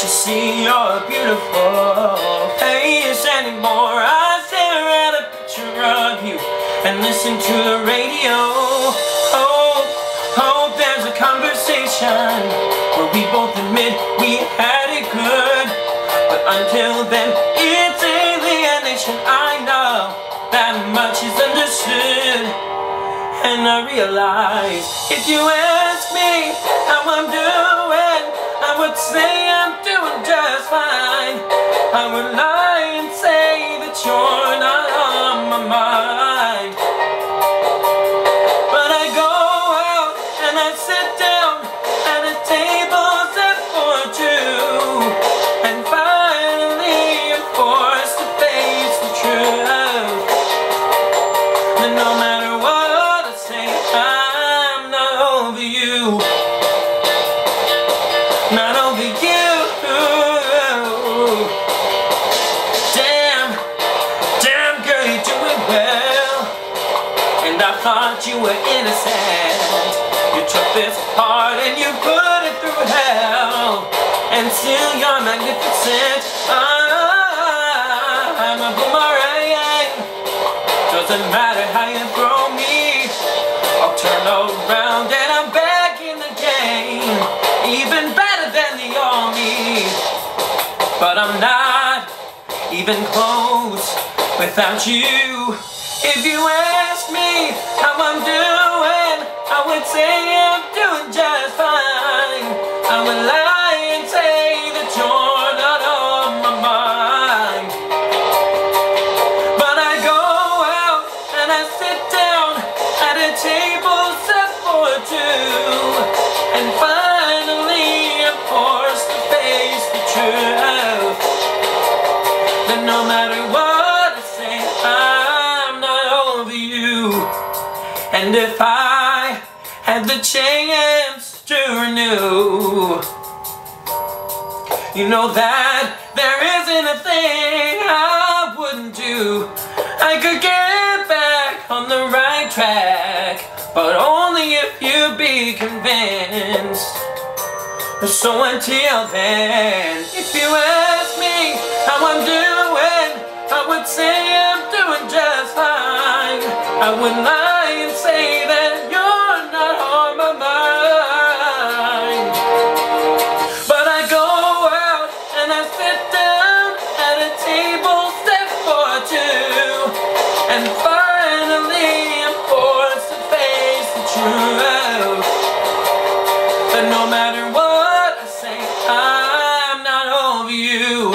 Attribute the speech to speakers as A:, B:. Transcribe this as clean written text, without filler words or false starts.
A: you see you're beautiful face anymore. I stare at a picture of you and listen to the radio. Hope there's a conversation where we both admit we had it good. But until then, it's alienation. I know that much is understood. And I realize if you ask me how I'm doing, I would say I'm doing just fine. I would lie and say that you're not on my mind. But I go out and I sit down at a table set for two, and finally I'm forced to face the truth. And no matter what I say, I'm not over you. Not over you. Damn girl, you're doing well. And I thought you were innocent. You took this heart and you put it through hell, and still you're magnificent. I'm a boomerang. Doesn't matter how you throw me, I'll turn around and I'm back in the game, even better than the army. But I'm not even close without you. If you ask me how I'm doing, I would say I'm doing just fine. I would lie and say that you're not on my mind. But I go out and I sit down at a table set for two, and finally I'm forced to face the truth. That no matter what I say, I'm not over you. And if I had the chance to renew, you know that there isn't a thing I wouldn't do. I could get back on the right track, but only if you be convinced. So until then, if you ask me how I'm doing, I would say I'm doing just fine. I would lie and say that you're not on my mind. But I go out and I sit down at a table set for two, and finally I'm forced to face the truth. But no matter what I say, I'm not over you.